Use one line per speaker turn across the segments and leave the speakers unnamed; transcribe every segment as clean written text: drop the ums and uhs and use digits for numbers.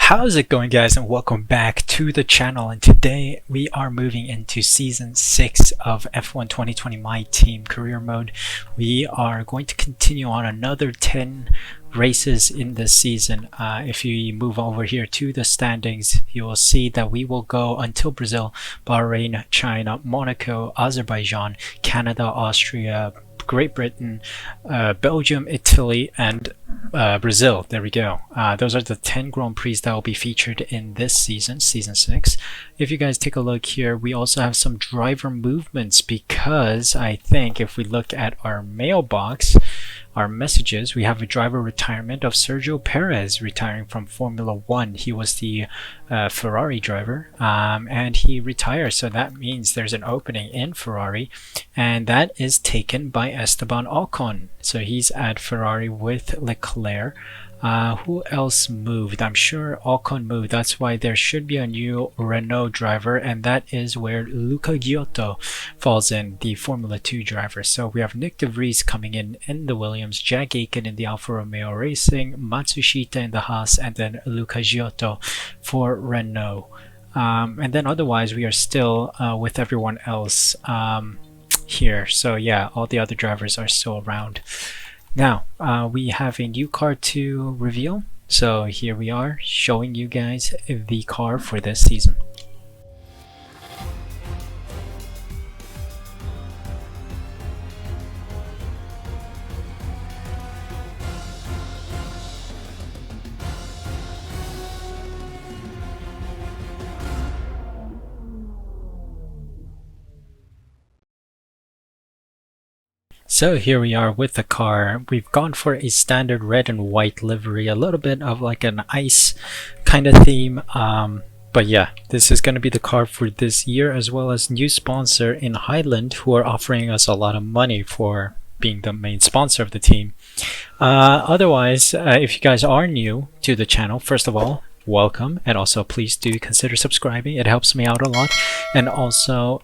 How's it going, guys, and welcome back to the channel. And today we are moving into season 6 of F1 2020 My Team career mode. We are going to continue on another 10 races in this season. If you move over here to the standings, you will see that we will go until Brazil, Bahrain, China, Monaco, Azerbaijan, Canada, Austria, Great Britain, Belgium, Italy, and Brazil. There we go. Those are the 10 Grand Prix that will be featured in this season, season 6. If you guys take a look here, we also have some driver movements, because I think if we look at our mailbox, our messages, we have a driver retirement of Sergio Perez retiring from Formula 1. He was the Ferrari driver, and he retires, so that means there's an opening in Ferrari, and that is taken by Esteban Ocon. So he's at Ferrari with Leclerc. Who else moved? I'm sure Ocon moved. That's why there should be a new Renault driver, and that is where Luca Giotto falls in, the Formula 2 driver. So we have Nick De Vries coming in the Williams, Jack Aitken in the Alfa Romeo Racing, Matsushita in the Haas, and then Luca Giotto for Renault. And then otherwise we are still with everyone else here. So yeah, all the other drivers are still around. Now, we have a new car to reveal, so here we are showing you guys the car for this season. So here we are with the car. We've gone for a standard red and white livery, a little bit of like an ice kind of theme. But yeah, this is going to be the car for this year, as well as new sponsor in Highland, who are offering us a lot of money for being the main sponsor of the team. Otherwise, if you guys are new to the channel, first of all, welcome, and also please do consider subscribing. It helps me out a lot. And also,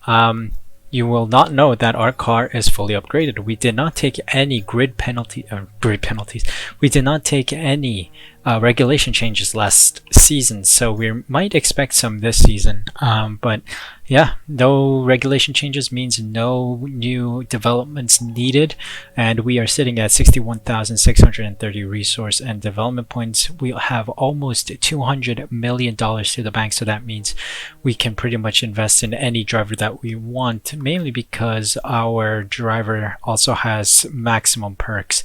you will not know that our car is fully upgraded. We did not take any grid penalties. We did not take any regulation changes last season, so we might expect some this season. But yeah, no regulation changes means no new developments needed, and we are sitting at 61,630 resource and development points. We have almost $200 million to the bank, so that means we can pretty much invest in any driver that we want, mainly because our driver also has maximum perks.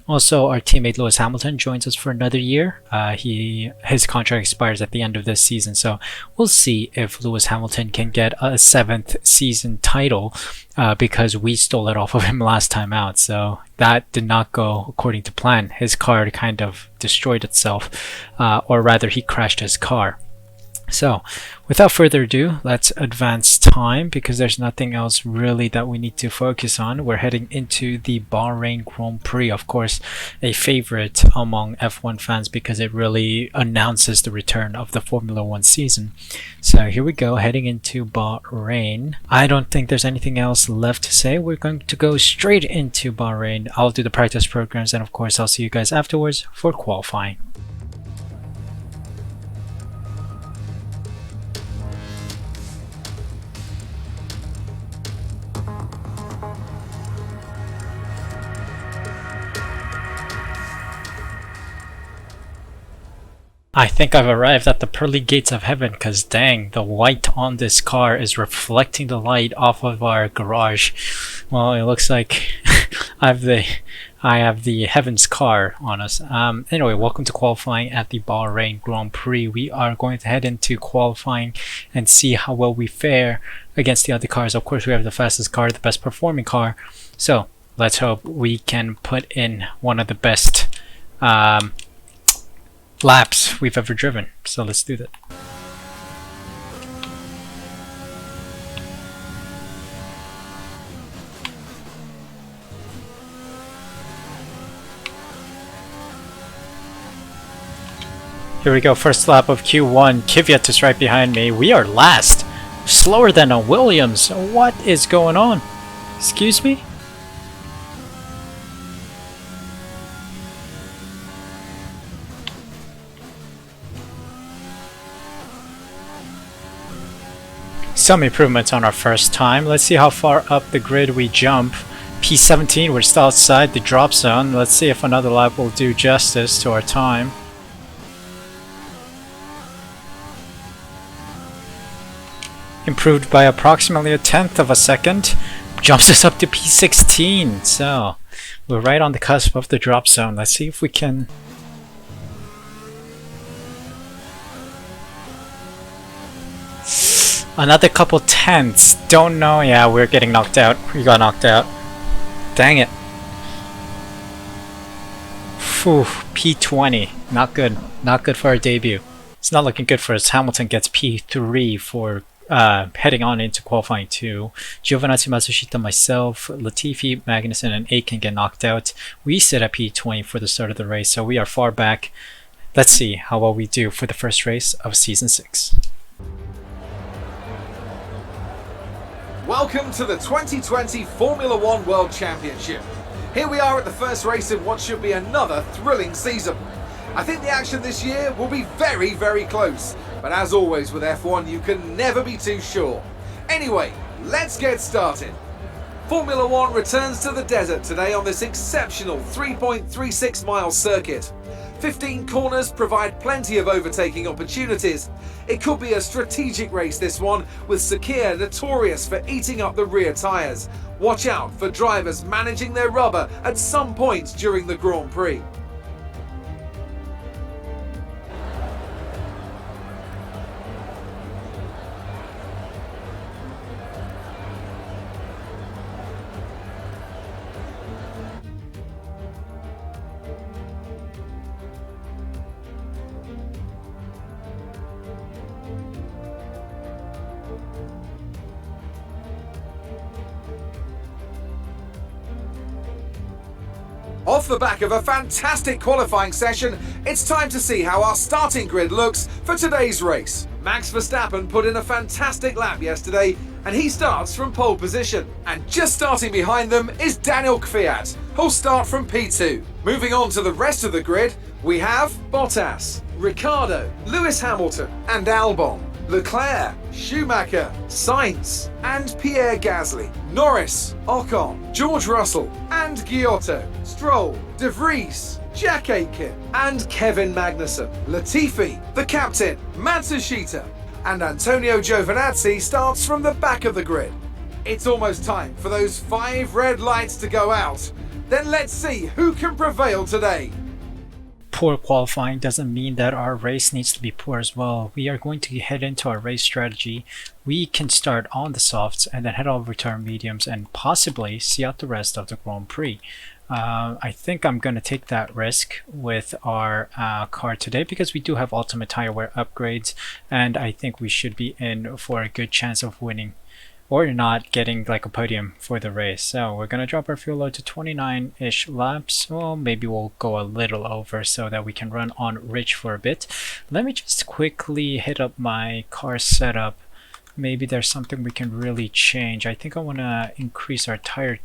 Also, our teammate Lewis Hamilton joins us for another year. His contract expires at the end of this season, so we'll see if Lewis Hamilton can get a 7th season title, because we stole it off of him last time out. So that did not go according to plan. His car kind of destroyed itself, or rather he crashed his car. So without further ado, let's advance time, because there's nothing else really that we need to focus on. We're heading into the Bahrain Grand Prix, of course, a favorite among F1 fans, because it really announces the return of the Formula 1 season. So here we go, heading into Bahrain. I don't think there's anything else left to say. We're going to go straight into Bahrain. I'll do the practice programs, and of course I'll see you guys afterwards for qualifying. I think I've arrived at the pearly gates of heaven, because dang, the white on this car is reflecting the light off of our garage. Well, it looks like I have the heavens car on us. Anyway, welcome to qualifying at the Bahrain Grand Prix. We are going to head into qualifying and see how well we fare against the other cars. Of course, we have the fastest car, the best performing car. So let's hope we can put in one of the best laps we've ever driven. So let's do that. Here we go, first lap of Q1. Kvyat is right behind me. We are last. Slower than a Williams. What is going on? Excuse me? Some improvements on our first time. Let's see how far up the grid we jump. P17, we're still outside the drop zone. Let's see if another lap will do justice to our time. Improved by approximately 1/10 of a second. Jumps us up to P16. So we're right on the cusp of the drop zone. Let's see if we can... Another couple tenths. Don't know. Yeah, we're getting knocked out. We got knocked out. Dang it. Phew, P20. Not good. Not good for our debut. It's not looking good for us. Hamilton gets P3 for heading on into qualifying 2. Giovinazzi, Matsushita, myself, Latifi, Magnussen, and Aiken get knocked out. We sit at P20 for the start of the race, so we are far back. Let's see how well we do for the first race of Season 6.
Welcome to the 2020 Formula One World Championship. Here we are at the first race of what should be another thrilling season. I think the action this year will be very, very close. But as always with F1, you can never be too sure. Anyway, let's get started. Formula One returns to the desert today on this exceptional 3.36 mile circuit. 15 corners provide plenty of overtaking opportunities. It could be a strategic race, this one, with Sakir notorious for eating up the rear tyres. Watch out for drivers managing their rubber at some point during the Grand Prix. Off the back of a fantastic qualifying session, it's time to see how our starting grid looks for today's race. Max Verstappen put in a fantastic lap yesterday, and he starts from pole position. And just starting behind them is Daniel Kvyat, who'll start from P2. Moving on to the rest of the grid, we have Bottas, Ricciardo, Lewis Hamilton, and Albon. Leclerc, Schumacher, Sainz, and Pierre Gasly, Norris, Ocon, George Russell, and Giotto, Stroll, De Vries, Jack Aitken, and Kevin Magnussen. Latifi, the captain, Matsushita, and Antonio Giovinazzi starts from the back of the grid. It's almost time for those 5 red lights to go out. Then let's see who can prevail today.
Poor qualifying doesn't mean that our race needs to be poor as well. We are going to head into our race strategy. We can start on the softs and then head over to our mediums and possibly see out the rest of the Grand Prix. I think I'm going to take that risk with our car today because we do have ultimate tire wear upgrades, and I think we should be in for a good chance of winning or not getting like a podium for the race. So we're gonna drop our fuel load to 29-ish laps. Well, maybe we'll go a little over so that we can run on rich for a bit. Let me just quickly hit up my car setup. Maybe there's something we can really change. I think I want to increase our tire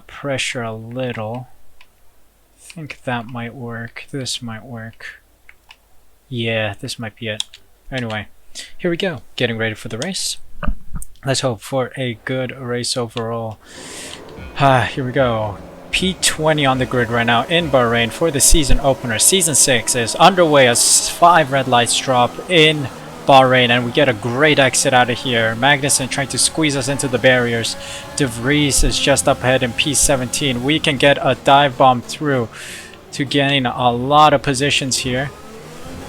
pressure a little. I think that might work. This might work. Yeah, this might be it. Anyway, here we go. Getting ready for the race. Let's hope for a good race overall. Here we go. P20 on the grid right now in Bahrain for the season opener. Season 6 is underway as 5 red lights drop in Bahrain, and we get a great exit out of here. Magnussen trying to squeeze us into the barriers. De Vries is just up ahead in P17. We can get a dive bomb through to gain a lot of positions here.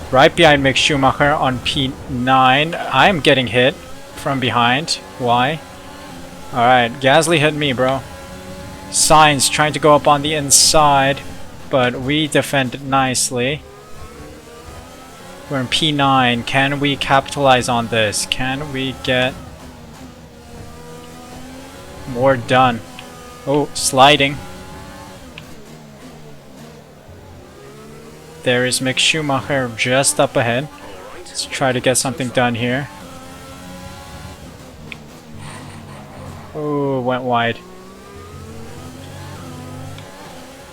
Right behind Mick Schumacher on P9. I'm getting hit from behind. Why? Alright, Gasly hit me, bro. Sainz trying to go up on the inside, but we defend nicely. We're in P9. Can we capitalize on this? Can we get more done? Oh, sliding. There is Mick Schumacher just up ahead. Let's try to get something done here. Oh, went wide.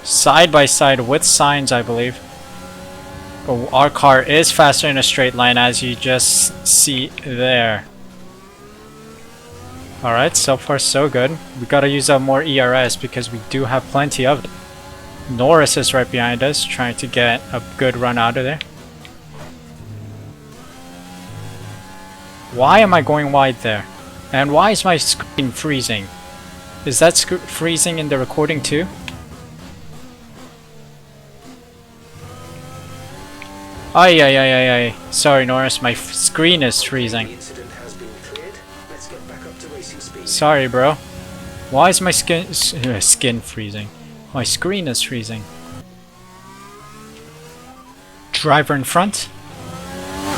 Side by side with Sainz, I believe. But our car is faster in a straight line, as you just see there. Alright, so far so good. We gotta use up more ERS because we do have plenty of it. Norris is right behind us, trying to get a good run out of there. Why am I going wide there? And why is my screen freezing? Is that freezing in the recording too? Ay ay ay ay ay. Sorry Norris, my screen is freezing. Sorry bro. Why is my skin freezing? My screen is freezing. Driver in front.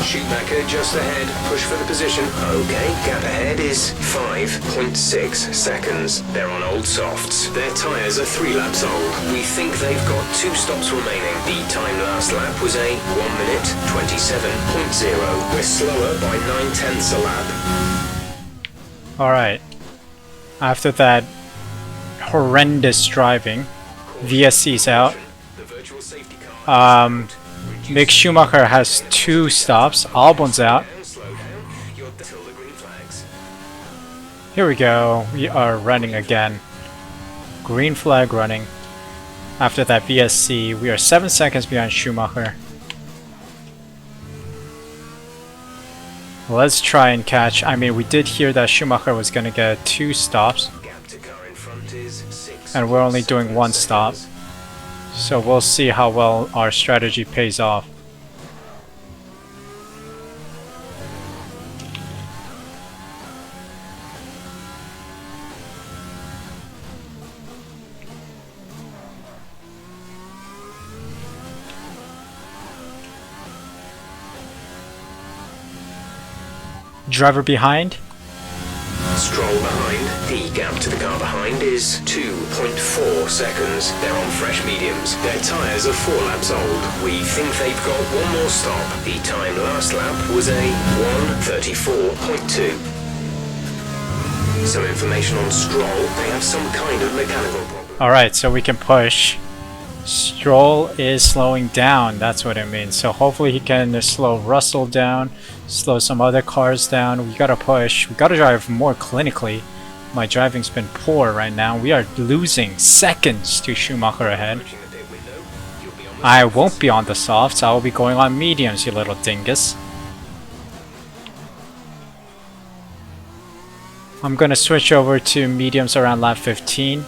Schumacher just ahead, push for the position. Okay, gap ahead is 5.6 seconds. They're on old softs. Their tyres are 3 laps old. We think they've got 2 stops remaining. The time last lap was a 1 minute 27.0. We're slower by 9/10 a lap.
Alright. After that horrendous driving, VSC's out. Mick Schumacher has 2 stops. Albon's out. Here we go. We are running again. Green flag running. After that VSC, we are 7 seconds behind Schumacher. Let's try and catch. I mean, we did hear that Schumacher was going to get 2 stops. And we're only doing 1 stop. So we'll see how well our strategy pays off. Driver behind.
Stroll behind. The gap to the car behind is 2.4 seconds. They're on fresh mediums. Their tyres are 4 laps old. We think they've got 1 more stop. The time last lap was a 1:34.2. Some information on Stroll. They have some kind of mechanical problem.
Alright, so we can push. Stroll is slowing down, that's what it means. So hopefully he can slow Russell down, slow some other cars down. We gotta push. We gotta drive more clinically. My driving's been poor right now. We are losing seconds to Schumacher ahead. I won't be on the softs. I will be going on mediums, you little dingus. I'm gonna switch over to mediums around lap 15.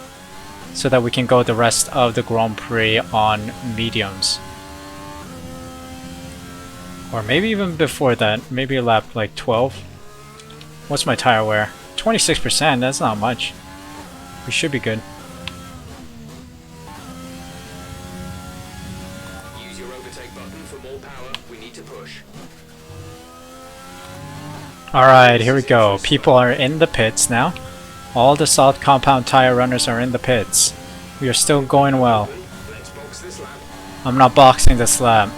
So that we can go the rest of the Grand Prix on mediums. Or maybe even before that, maybe lap like 12. What's my tire wear? 26%, that's not much. We should be good.
Use your overtake button for more power. We need to push.
Alright, here we go. People are in the pits now. All the soft compound tire runners are in the pits. We are still going well. I'm not boxing this lap.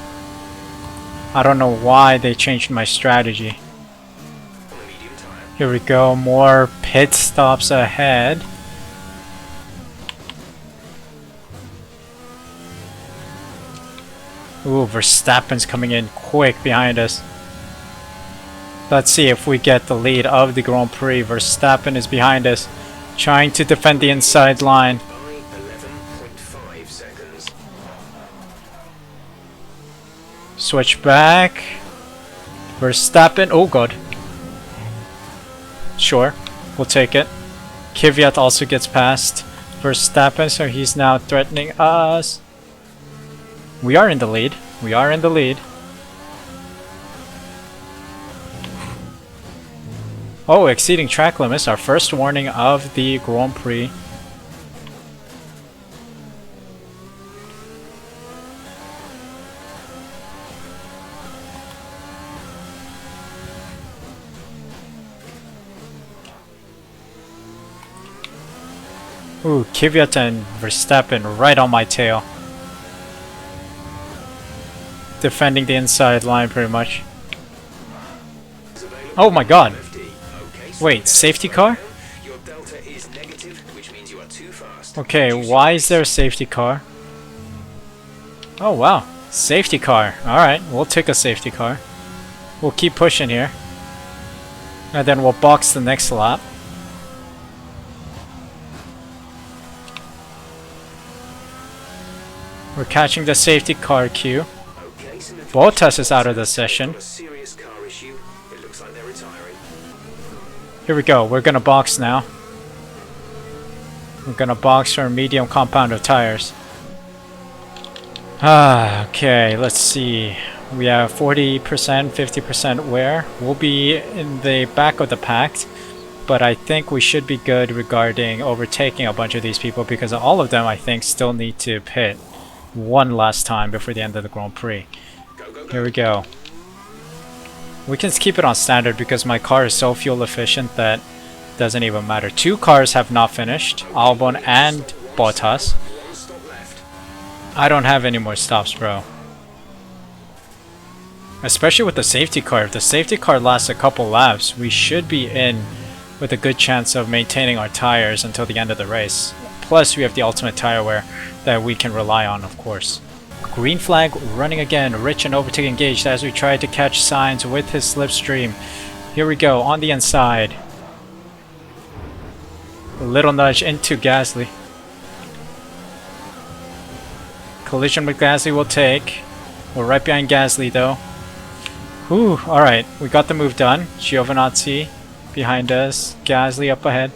I don't know why they changed my strategy. Here we go, more pit stops ahead. Ooh, Verstappen's coming in quick behind us. Let's see if we get the lead of the Grand Prix. Verstappen is behind us, trying to defend the inside line.
11.5 seconds.
Switch back. Verstappen. Oh god. Sure, we'll take it. Kvyat also gets past Verstappen, so he's now threatening us. We are in the lead. We are in the lead. Oh, exceeding track limits, our first warning of the Grand Prix. Ooh, Kvyat and Verstappen right on my tail. Defending the inside line pretty much. Oh my god! Wait, safety car? Okay, why is there a safety car? Oh wow, safety car. Alright, we'll take a safety car. We'll keep pushing here. And then we'll box the next lap. We're catching the safety car queue.
Okay,
Bottas is out of the session.
A serious car issue. It looks like they're retiring.
Here we go. We're gonna box now. We're gonna box for a medium compound of tires. Okay, let's see. We have 40%, 50% wear. We'll be in the back of the pack, but I think we should be good regarding overtaking a bunch of these people because all of them, I think, still need to pit one last time before the end of the Grand Prix. Here we go. We can keep it on standard because my car is so fuel efficient that it doesn't even matter. 2 cars have not finished, Albon and Bottas.
One stop left.
I don't have any more stops, bro. Especially with the safety car. If the safety car lasts a couple laps, we should be in with a good chance of maintaining our tires until the end of the race. Plus, we have the ultimate tire wear that we can rely on, of course. Green flag running again. Rich and overtake engaged as we try to catch Sainz with his slipstream. Here we go, on the inside. A little nudge into Gasly. Collision with Gasly will take. We're right behind Gasly though. Whew, alright, we got the move done. Giovinazzi behind us. Gasly up ahead.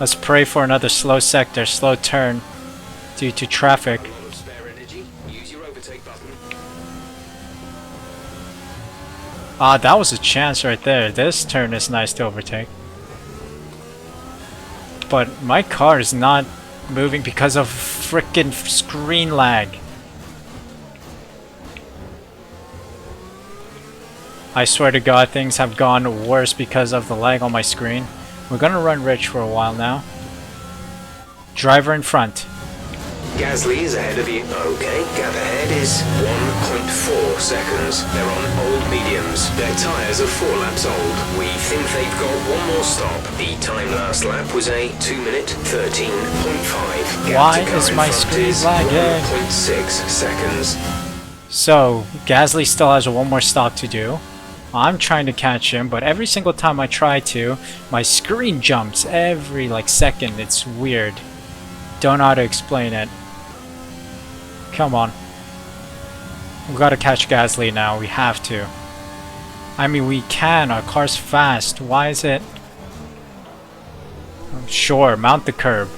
Let's pray for another slow sector, slow turn due to traffic.
A lot of spare energy. Use your overtake button.
Ah, that was a chance right there. This turn is nice to overtake. But my car is not moving because of frickin' screen lag. I swear to God, things have gone worse because of the lag on my screen. We're gonna run Rich for a while now. Driver in front.
Gasly is ahead of you. Okay, gap ahead is 1.4 seconds. They're on old mediums. Their tyres are 4 laps old. We think they've got one more stop. The time last lap was a 2-minute 13.5. Gap
Why
to car
is
in
my
front
screen
is
lagging?
1.6 seconds.
So, Gasly still has one more stop to do. I'm trying to catch him, but every single time I try to, my screen jumps every second. It's weird. Don't know how to explain it. Come on. We gotta catch Gasly now. We have to. I mean, we can. Our car's fast. Why is it? Sure, mount the curb.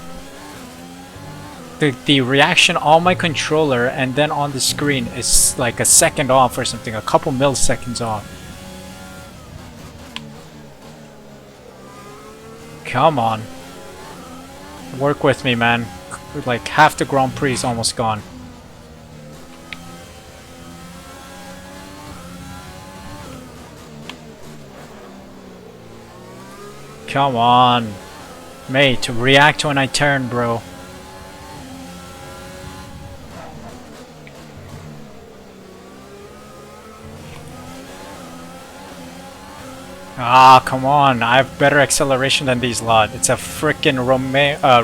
The reaction on my controller and then on the screen is like a second off or something. A couple milliseconds off. Come on. Work with me, man. Like half the Grand Prix is almost gone. Come on. Mate, react when I turn, bro. Ah, come on. I have better acceleration than these lot. It's a frickin'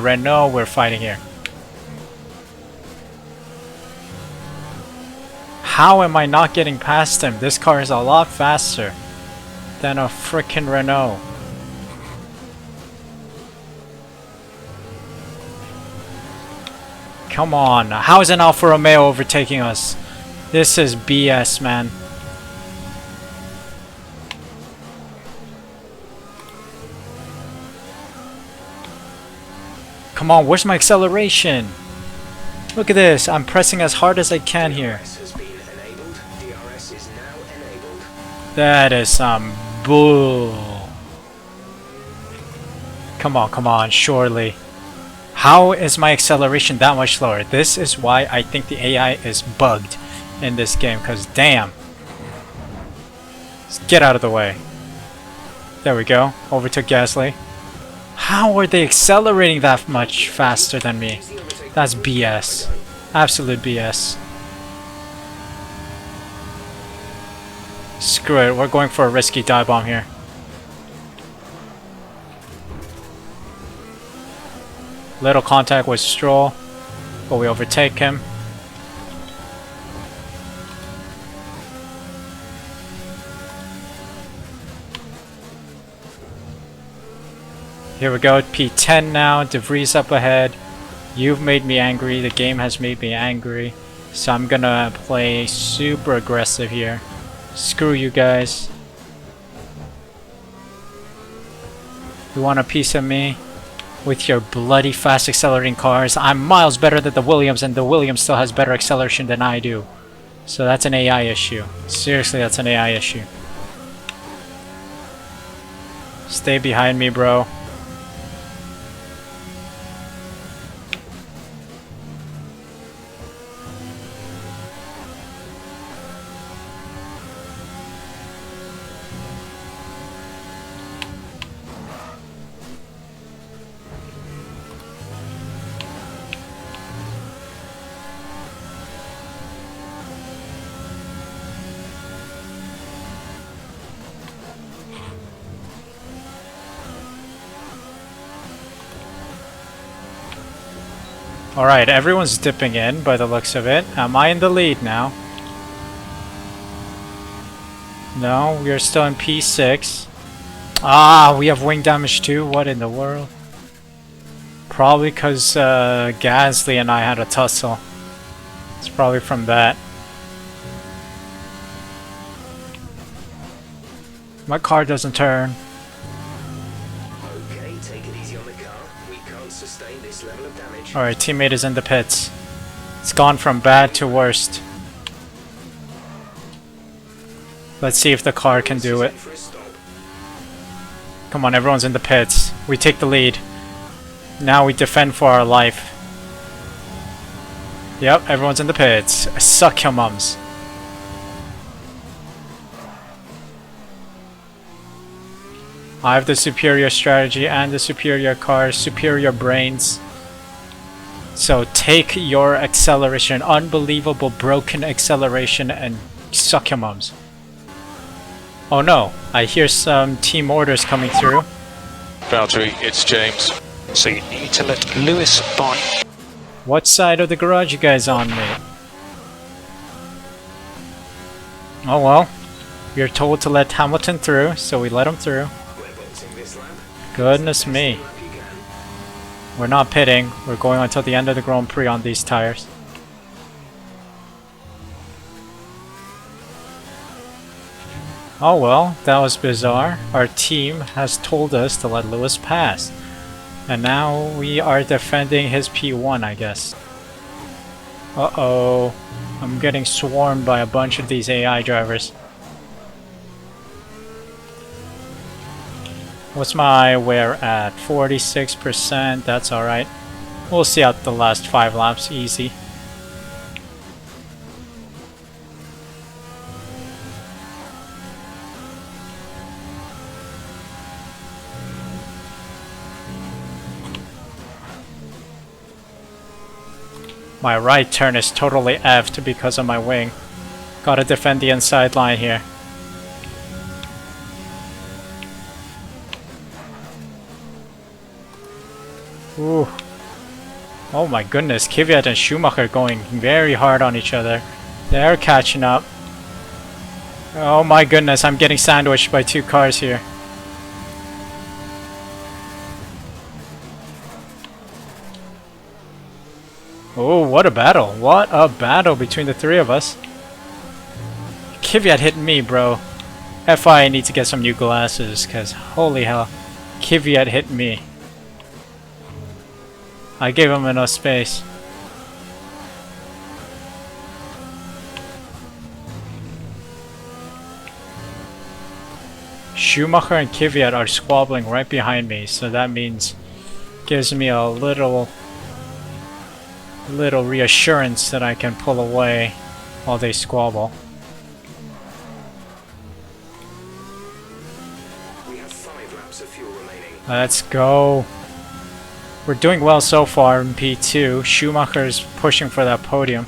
Renault we're fighting here. How am I not getting past him? This car is a lot faster than a frickin' Renault. Come on. How is an Alfa Romeo overtaking us? This is BS, man. Come on, where's my acceleration? Look at this, I'm pressing as hard as I can here.
DRS has been enabled. DRS is now enabled.
That is some bull. Come on, surely. How is my acceleration that much slower? This is why I think the AI is bugged in this game, because damn. Let's get out of the way. There we go, overtook Gasly. How are they accelerating that much faster than me? That's BS. Absolute BS. Screw it, we're going for a risky dive bomb here. Little contact with Stroll, but we overtake him. Here we go, P10 now, De Vries up ahead. You've made me angry, the game has made me angry. So I'm gonna play super aggressive here. Screw you guys. You want a piece of me? With your bloody fast accelerating cars. I'm miles better than the Williams, and the Williams still has better acceleration than I do. So that's an AI issue. Seriously, that's an AI issue. Stay behind me, bro. Alright, everyone's dipping in by the looks of it. Am I in the lead now? No, we are still in P6. Ah, we have wing damage too? What in the world? Probably because Gasly and I had a tussle. It's probably from that. My car doesn't turn.
Okay, take it easy on the car. We can't sustain this level of damage.
Alright, teammate is in the pits. It's gone from bad to worst. Let's see if the car can do it. Come on, everyone's in the pits. We take the lead. Now we defend for our life. Yep, everyone's in the pits. Suck your mums. I have the superior strategy and the superior cars, superior brains. So take your acceleration, unbelievable broken acceleration, and suck your mums. Oh no, I hear some team orders coming through.
VALTTERI, it's James. So you need to let Lewis by.
What side of the garage you guys on, mate? Oh well, we are told to let Hamilton through, so we let him through. Goodness me. We're not pitting, we're going until the end of the Grand Prix on these tires. Oh well, that was bizarre. Our team has told us to let Lewis pass. And now we are defending his P1, I guess. Uh-oh. I'm getting swarmed by a bunch of these AI drivers. What's my wear at? 46%, that's alright. We'll see out the last 5 laps, easy. My right turn is totally effed because of my wing. Gotta defend the inside line here. Ooh. Oh my goodness, Kvyat and Schumacher going very hard on each other. They're catching up. Oh my goodness, I'm getting sandwiched by 2 cars here. Oh, what a battle. What a battle between the 3 of us. Kvyat hit me, bro. FI, I need to get some new glasses, because holy hell. Kvyat hit me. I gave him enough space. Schumacher and Kvyat are squabbling right behind me, so that means gives me a little reassurance that I can pull away while they squabble.
We have 5 laps of fuel remaining.
Let's go. We're doing well so far in P2. Schumacher's pushing for that podium.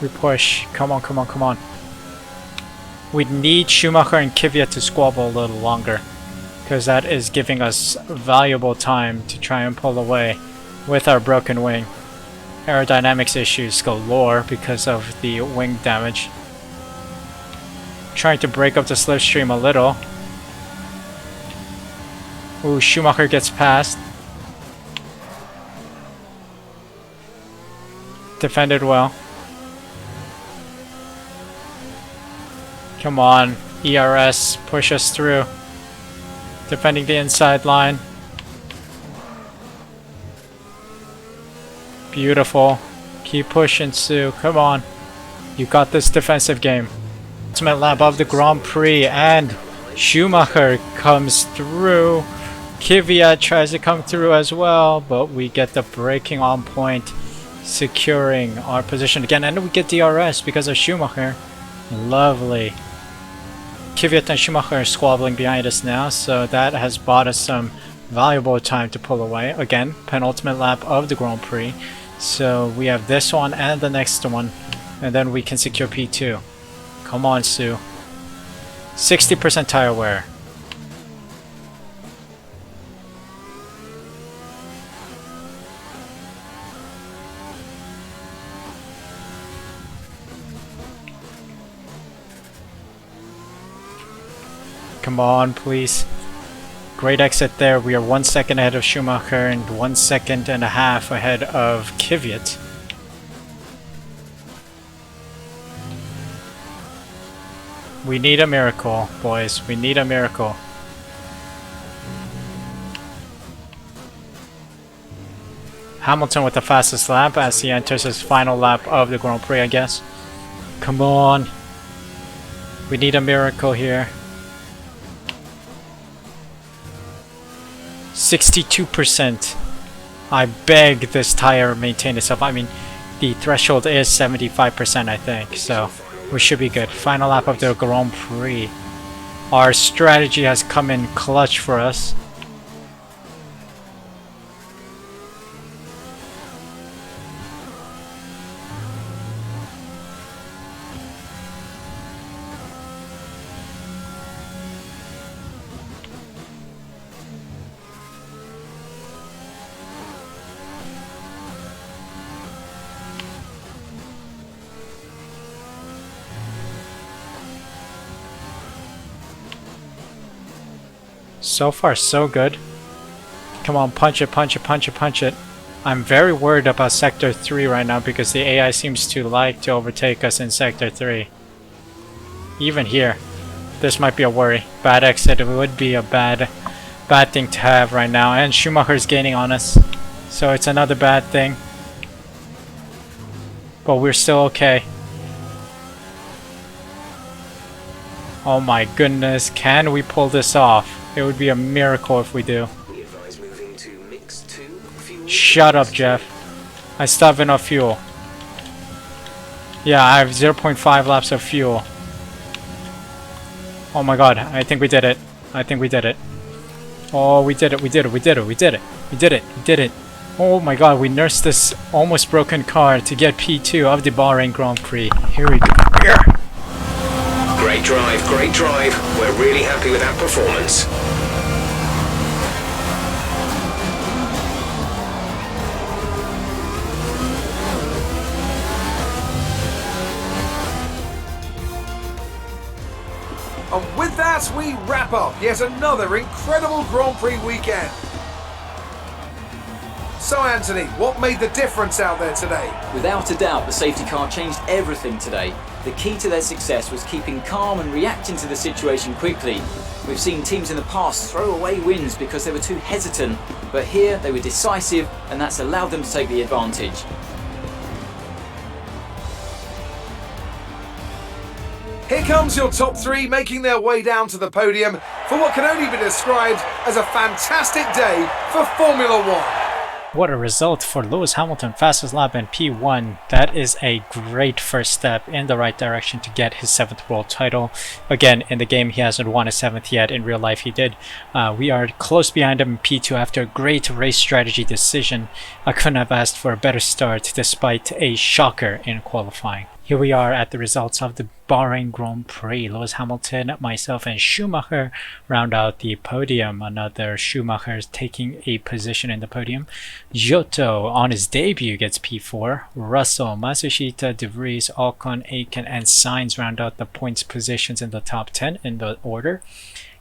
We push. Come on, come on, come on. We need Schumacher and Kvyat to squabble a little longer, because that is giving us valuable time to try and pull away with our broken wing. Aerodynamics issues galore because of the wing damage. Trying to break up the slipstream a little. Ooh, Schumacher gets past. Defended well. Come on, ERS, push us through. Defending the inside line. Beautiful. Keep pushing, Sue. Come on. You got this defensive game. Ultimate lap of the Grand Prix, and Schumacher comes through. Kvyat tries to come through as well, but we get the braking on point, securing our position again, and we get DRS because of Schumacher. Lovely. Kvyat and Schumacher are squabbling behind us now, so that has bought us some valuable time to pull away. Again, penultimate lap of the Grand Prix. So we have this one and the next one, and then we can secure P2. Come on, Sue. 60% tire wear. Come on, please. Great exit there. We are 1 second ahead of Schumacher and 1.5 seconds ahead of Kvyat. We need a miracle, boys. We need a miracle. Hamilton with the fastest lap as he enters his final lap of the Grand Prix, I guess. Come on. We need a miracle here. 62%. I beg this tire maintain itself. I mean, the threshold is 75%, I think, so we should be good. Final lap of the Grand Prix. Our strategy has come in clutch for us. So far, so good. Come on, punch it, punch it, punch it, punch it. I'm very worried about Sector 3 right now because the AI seems to like to overtake us in Sector 3. Even here, this might be a worry. Bad exit, it would be a bad thing to have right now. And Schumacher's gaining on us, so it's another bad thing. But we're still okay. Oh my goodness, can we pull this off? It would be a miracle if we do. Shut up, Jeff. I still have enough fuel. Yeah, I have 0.5 laps of fuel. Oh my god, I think we did it. I think we did it. Oh, we did it, we did it, we did it, we did it. We did it, we did it. Oh my god, we nursed this almost broken car to get P2 of the Bahrain Grand Prix. Here we go. Here.
Great drive, great drive. We're really happy with that performance.
And with that, we wrap up yet another incredible Grand Prix weekend. So Anthony, what made the difference out there today?
Without a doubt, the safety car changed everything today. The key to their success was keeping calm and reacting to the situation quickly. We've seen teams in the past throw away wins because they were too hesitant, but here they were decisive, and that's allowed them to take the advantage.
Here comes your top three making their way down to the podium for what can only be described as a fantastic day for Formula One.
What a result for Lewis Hamilton, fastest lap in P1. That is a great first step in the right direction to get his 7th world title. Again, in the game he hasn't won a 7th yet, in real life he did. We are close behind him in P2 after a great race strategy decision. I couldn't have asked for a better start despite a shocker in qualifying. Here we are at the results of the Bahrain Grand Prix. Lewis Hamilton, myself, and Schumacher round out the podium. Another Schumacher taking a position in the podium. Giotto on his debut gets P4. Russell, Matsushita, De Vries, Ocon, Aitken, and Sainz round out the points positions in the top 10 in the order.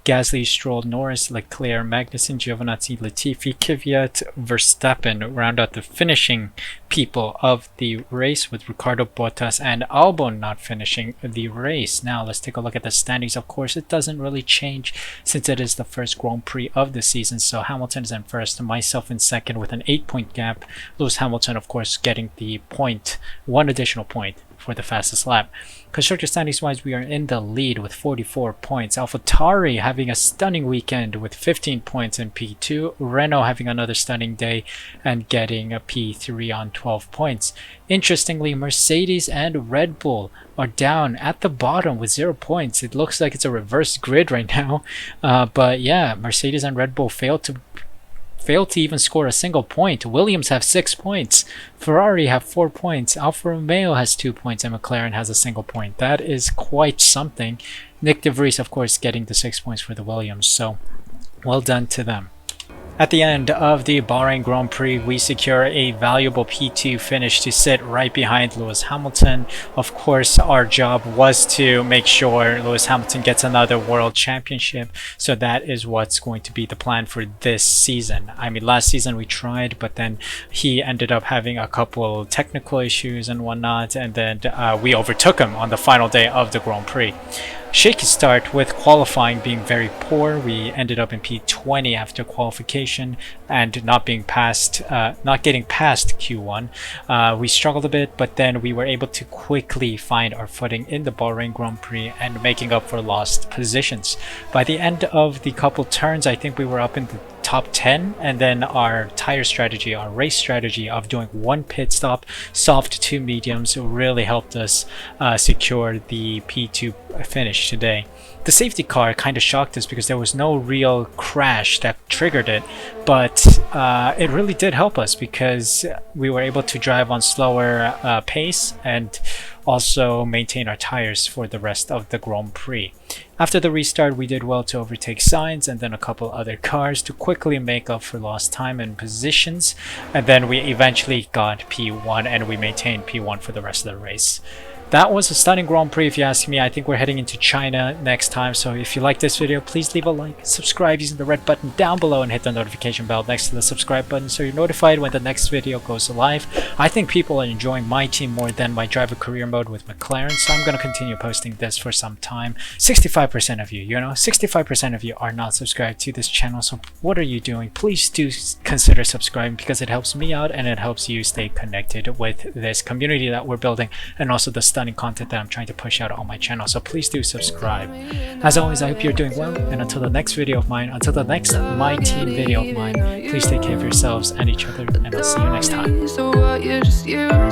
Gasly, Stroll, Norris, Leclerc, Magnussen, Giovinazzi, Latifi, Kvyat, Verstappen round out the finishing people of the race, with Ricardo, Bottas, and Albon not finishing the race. Now let's take a look at the standings. Of course, it doesn't really change since it is the first Grand Prix of the season. So Hamilton is in first, myself in second with an 8-point gap. Lewis Hamilton, of course, getting the point, one additional point for the fastest lap. Constructor standings wise, we are in the lead with 44 points. AlphaTauri having a stunning weekend with 15 points in P2. Renault having another stunning day and getting a P3 on 12 points. Interestingly, Mercedes and Red Bull are down at the bottom with 0 points. It looks like it's a reverse grid right now. But yeah, Mercedes and Red Bull failed to even score a single point. Williams have 6 points, Ferrari have 4 points, Alfa Romeo has 2 points, and McLaren has a single point. That is quite something. Nick De Vries, of course, getting the 6 points for the Williams, so well done to them. At the end of the Bahrain Grand Prix, we secure a valuable P2 finish to sit right behind Lewis Hamilton. Of course, our job was to make sure Lewis Hamilton gets another World Championship, so that is what's going to be the plan for this season. I mean, last season we tried, but then he ended up having a couple technical issues and whatnot, and then we overtook him on the final day of the Grand Prix. Shaky start with qualifying being very poor. We ended up in P20 after qualification and not getting past Q1. We struggled a bit, but then we were able to quickly find our footing in the Bahrain Grand Prix and making up for lost positions. By the end of the couple turns, I think we were up in the top 10, and then our tire strategy, our race strategy of doing 1 pit stop, soft 2 mediums really helped us secure the P2 finish today. The safety car kind of shocked us because there was no real crash that triggered it, but it really did help us because we were able to drive on slower pace and also maintain our tires for the rest of the Grand Prix. After the restart, we did well to overtake Sainz and then a couple other cars to quickly make up for lost time and positions, and then we eventually got P1 and we maintained P1 for the rest of the race. That was a stunning Grand Prix if you ask me. I think we're heading into China next time, so if you like this video, please leave a like, subscribe using the red button down below, and hit the notification bell next to the subscribe button so you're notified when the next video goes live. I think people are enjoying my team more than my driver career mode with McLaren, so I'm going to continue posting this for some time. 65% of you, 65% of you are not subscribed to this channel, so what are you doing? Please do consider subscribing because it helps me out and it helps you stay connected with this community that we're building and also the stunning content that I'm trying to push out on my channel, so please do subscribe. As always, I hope you're doing well, and until the next video of mine, until the next My Team video of mine, please take care of yourselves and each other, and I'll see you next time.